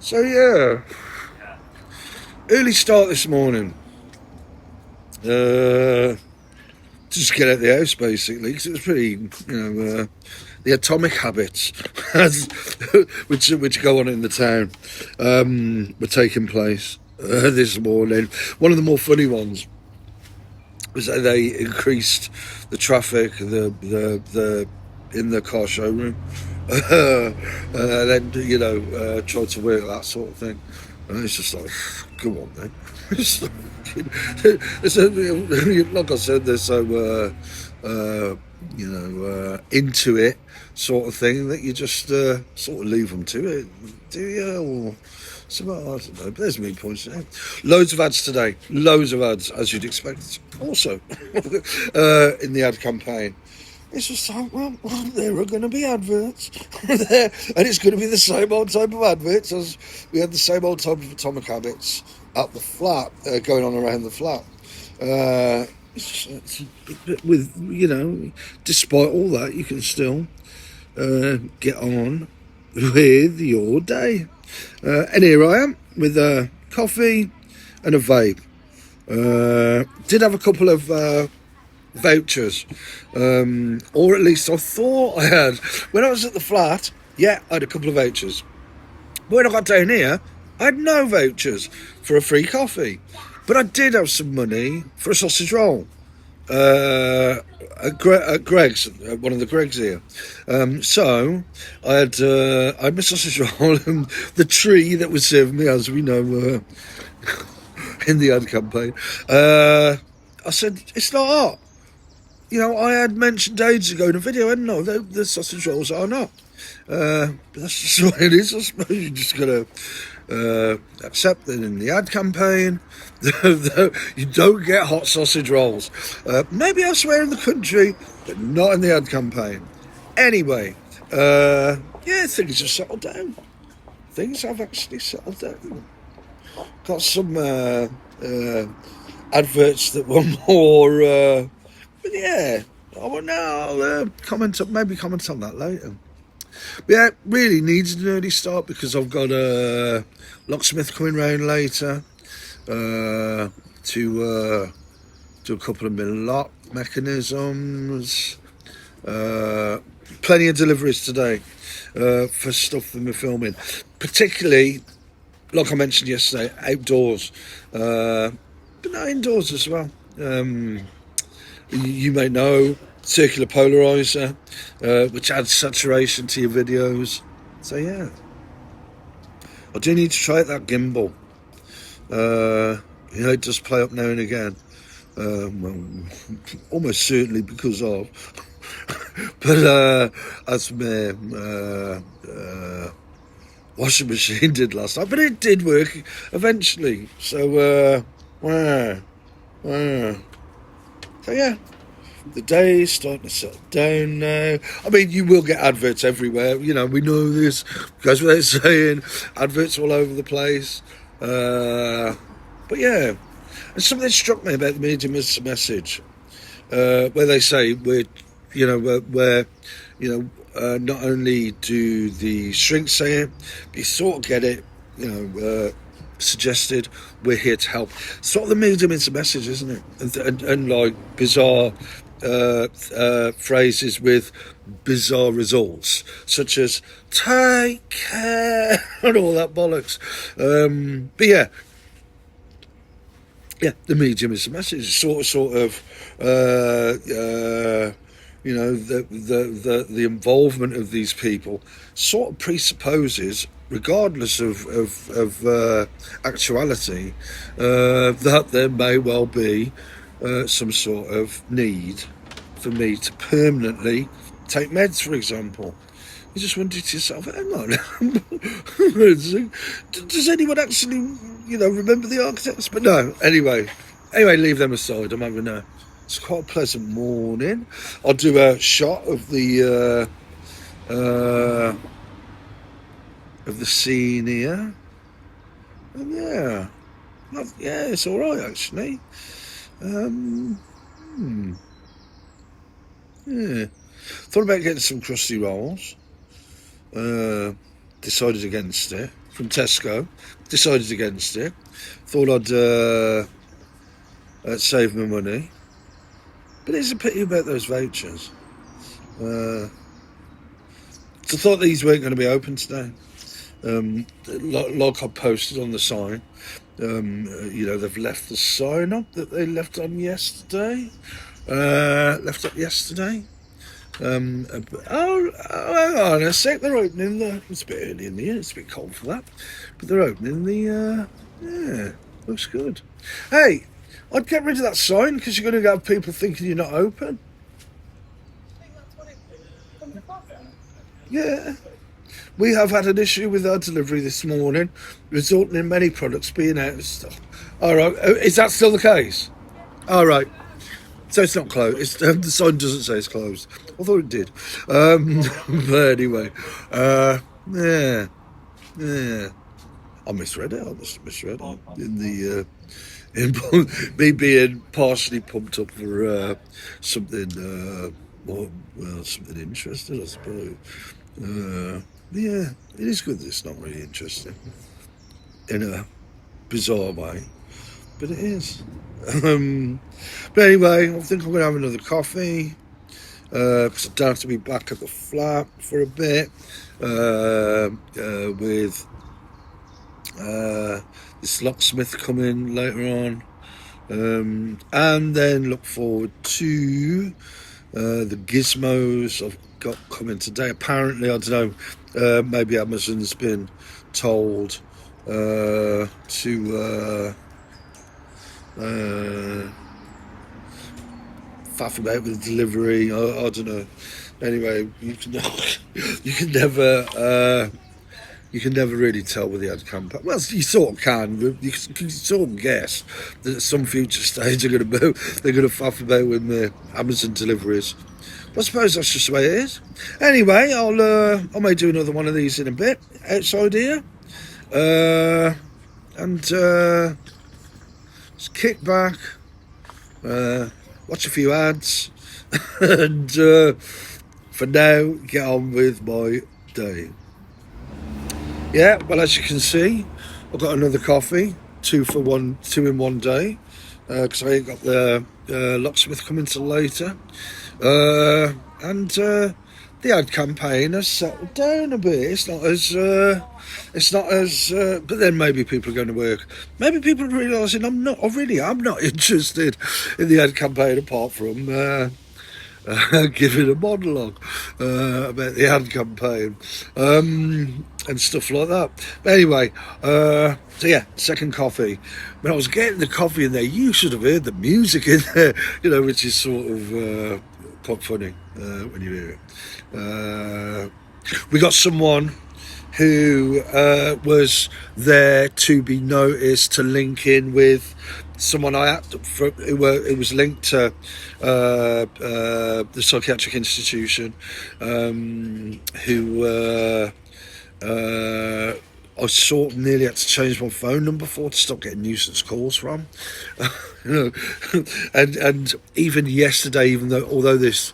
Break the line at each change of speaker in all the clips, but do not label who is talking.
So yeah, early start this morning. Just get out of the house basically because it was pretty, the atomic habits, which go on in the town, were taking place this morning. One of the more funny ones was that they increased the traffic, the in the car showroom, and then tried to work that sort of thing. And it's just like, come on, then. Like I said, they're so into it, sort of thing, that you just sort of leave them to it, do you? Or something, I don't know. But there's me points out. Loads of ads today. Loads of ads, as you'd expect. Also, in the ad campaign. It's just like, well, there are going to be adverts there, and it's going to be the same old type of adverts as we had the same old type of atomic habits at the flat, going on around the flat. With, despite all that, you can still get on with your day. And here I am with a coffee and a vape. Did have a couple of vouchers, or at least I thought I had. When I was at the flat, yeah, I had a couple of vouchers. But when I got down here, I had no vouchers for a free coffee. But I did have some money for a sausage roll. At Greg's, one of the Greg's here. So I had my sausage roll and the tree that was serving me, as we know, in the ad campaign. I said, it's not hot. I had mentioned ages ago in a video, hadn't I? The sausage rolls are not. But that's just what it is. I suppose you just got to accept that in the ad campaign, you don't get hot sausage rolls. Maybe elsewhere in the country, but not in the ad campaign. Anyway, things have settled down. Things have actually settled down. Got some adverts that were more... but yeah, I'll comment on that later. But yeah, really needs an early start because I've got a locksmith coming round later to do a couple of my lock mechanisms. Plenty of deliveries today for stuff that we're filming, particularly, like I mentioned yesterday, outdoors, but no, indoors as well. You may know circular polarizer, which adds saturation to your videos. So yeah, I do need to try out that gimbal. It does play up now and again. Almost certainly because of. But as my washing machine did last night, but it did work eventually. So so yeah, the day's starting to settle down now. I mean, you will get adverts everywhere. We know this. Goes without saying, adverts all over the place. But yeah, and something that struck me about the medium is message, where they say not only do the shrinks say it, but you sort of get it, suggested, we're here to help. Sort of the medium is a message, isn't it? And like bizarre phrases with bizarre results, such as take care and all that bollocks. But yeah, the medium is a message. Sort of the involvement of these people sort of presupposes, regardless of actuality, that there may well be some sort of need for me to permanently take meds, for example. You just wonder to yourself, hang on, does anyone actually, remember the architects? But no, anyway, leave them aside. I'm having it's quite a pleasant morning. I'll do a shot of the scene here, and it's all right actually. Thought about getting some crusty rolls. Decided against it. from Tesco. Decided against it. Thought I'd save my money. But it's a pity about those vouchers. So I thought these weren't going to be open today. Like I posted on the sign, they've left the sign up that they left on yesterday. Left up yesterday. Hang on a sec. They're opening it's a bit early in the year. It's a bit cold for that, but they're opening looks good. Hey, I'd get rid of that sign because you're going to have people thinking you're not open. Yeah. We have had an issue with our delivery this morning, resulting in many products being out of stock. All right, is that still the case? All right, so it's not closed. The sign doesn't say it's closed. I thought it did. But anyway, yeah. I misread it. I misread it in me being partially pumped up for something. Something interesting, I suppose. Yeah, it is good that it's not really interesting in a bizarre way, but it is. But anyway, I think I'm going to have another coffee because I don't have to be back at the flat for a bit with this locksmith coming later on, and then look forward to the gizmos I've got coming today. Apparently, I don't know, maybe Amazon's been told to faff about with delivery. I don't know. Anyway, you can never really tell with the ad campaign. Well, you sort of can. You can sort of guess that at some future stage they're going to faff about with the Amazon deliveries. But I suppose that's just the way it is. Anyway, I may do another one of these in a bit outside here, and just kick back, watch a few ads, and for now get on with my day. Yeah, well, as you can see, I've got another coffee, two in one day, because I ain't got the locksmith coming till later. And the ad campaign has settled down a bit. It's not as but then maybe people are going to work. Maybe people are realising I'm not interested in the ad campaign apart from giving a monologue about the ad campaign and stuff like that. But anyway, so yeah, second coffee. When I was getting the coffee in there, you should have heard the music in there, which is sort of quite funny when you hear it. We got someone who was there to be noticed to link in with someone it was linked to the Psychiatric Institution, who I sort of nearly had to change my phone number for to stop getting nuisance calls from. And even yesterday, although this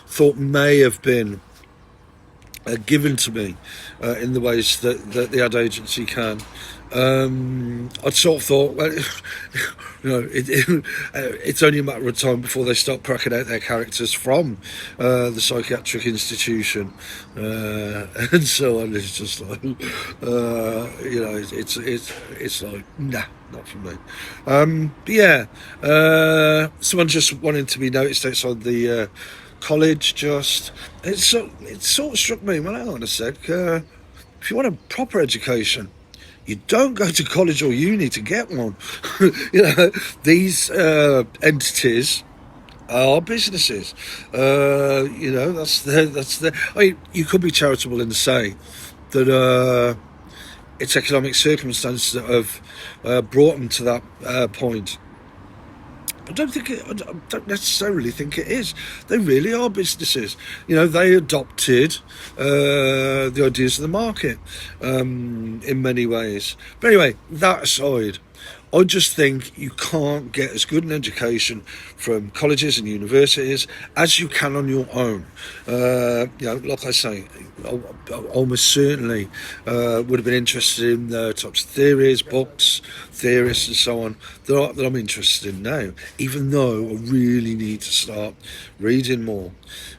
thought may have been given to me in the ways that the ad agency can, I'd sort of thought, well, it's only a matter of time before they start cracking out their characters from the Psychiatric Institution, and so on. It's just like, it's like, nah, not for me. But yeah, someone just wanting to be noticed outside the college. It sort of struck me. Well, hang on a sec. If you want a proper education, you don't go to college or uni to get one. These entities are businesses. That's their. I mean, you could be charitable and say that it's economic circumstances that have brought them to that point. I don't necessarily think it is. They really are businesses. They adopted the ideas of the market in many ways. But anyway, that aside, I just think you can't get as good an education from colleges and universities as you can on your own. Like I say, I almost certainly would have been interested in the types of theories, books, theorists, and so on that I'm interested in now, even though I really need to start reading more.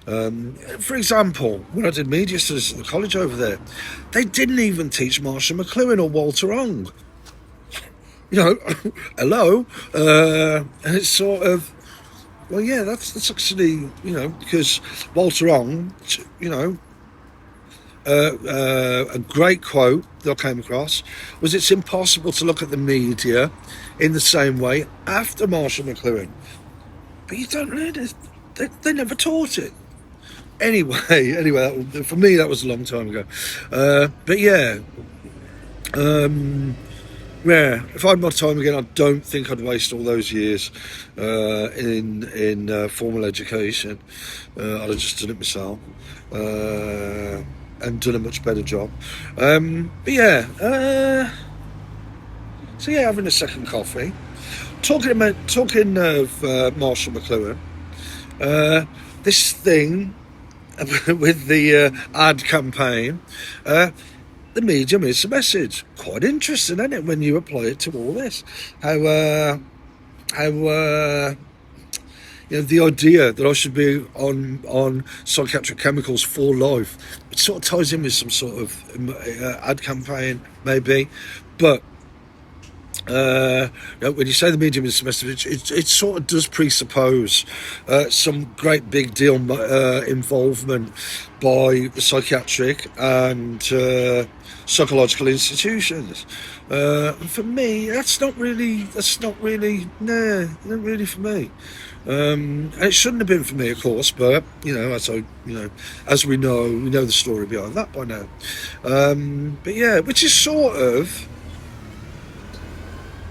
For example, when I did media studies at the college over there, they didn't even teach Marshall McLuhan or Walter Ong. Hello, and it's sort of, well, yeah, that's actually, because Walter Ong, a great quote that I came across was, "It's impossible to look at the media in the same way after Marshall McLuhan." But you don't learn it. They never taught it. Anyway, for me that was a long time ago. But yeah. Yeah, if I had my time again, I don't think I'd waste all those years in formal education. I'd have just done it myself and done a much better job. But yeah, so yeah, having a second coffee. Talking of Marshall McLuhan, this thing with the ad campaign. The medium is the message. Quite interesting, isn't it, when you apply it to all this? How the idea that I should be on psychiatric chemicals for life, it sort of ties in with some sort of ad campaign, maybe. But when you say the medium is the message, it sort of does presuppose some great big deal involvement by the psychiatric and psychological institutions. For me, that's not really not really for me. And it shouldn't have been for me, of course, but as we know the story behind that by now. But yeah, which is sort of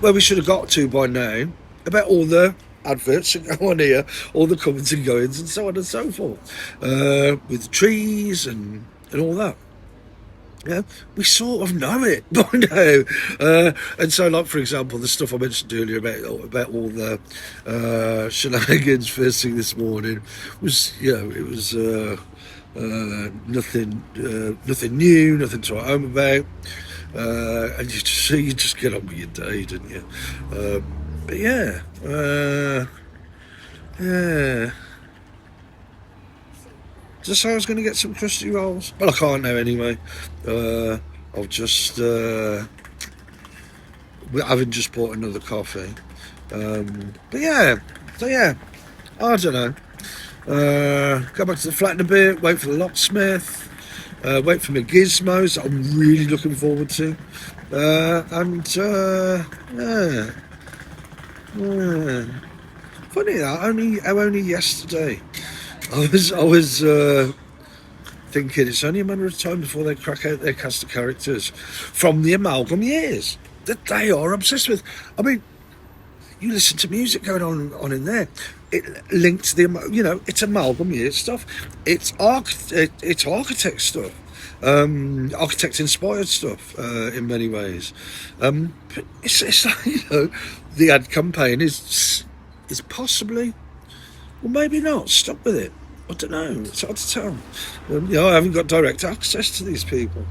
where we should have got to by now, about all the adverts that go on here, all the comings and goings and so on and so forth, with the trees and all that. Yeah, we sort of know it by now. And so, like, for example, the stuff I mentioned earlier about all the shenanigans first thing this morning was, it was nothing new, nothing to write home about. And you just get on with your day, don't you? But yeah, just say I was going to get some crusty rolls, but I can't now anyway. I've just having just bought another coffee. But yeah, so yeah, I don't know. Go back to the flat in a bit. Wait for the locksmith. Wait for my gizmos that I'm really looking forward to. Funny that only yesterday I was thinking it's only a matter of time before they crack out their cast of characters from the amalgam years that they are obsessed with. I mean, you listen to music going on in there. It links the it's amalgam years stuff. It's architect stuff. Architect inspired stuff in many ways. But it's like, the ad campaign is possibly, well, maybe not. Stop with it. I don't know. It's hard to tell. I haven't got direct access to these people,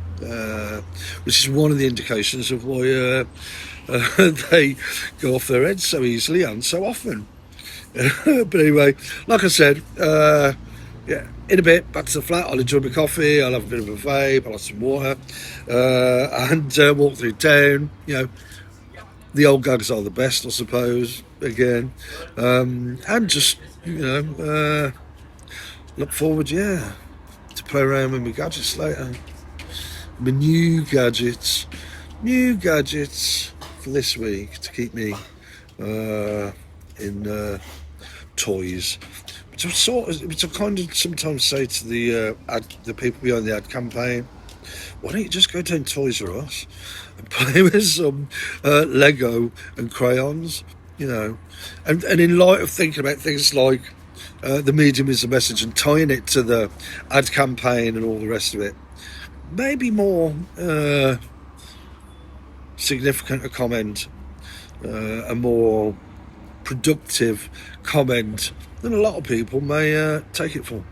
which is one of the indications of why they go off their heads so easily and so often. But anyway, like I said, yeah, in a bit, back to the flat. I'll enjoy my coffee, I'll have a bit of a vape, I'll have some water, and walk through town. The old gags are the best, I suppose, again. And just, look forward, to play around with my gadgets later. My new gadgets for this week to keep me in toys. Which I kind of sometimes say to the people behind the ad campaign, why don't you just go down Toys R Us and play with some Lego and crayons, and in light of thinking about things like the medium is the message and tying it to the ad campaign and all the rest of it, maybe more significant a comment a more productive comment than a lot of people may take it for.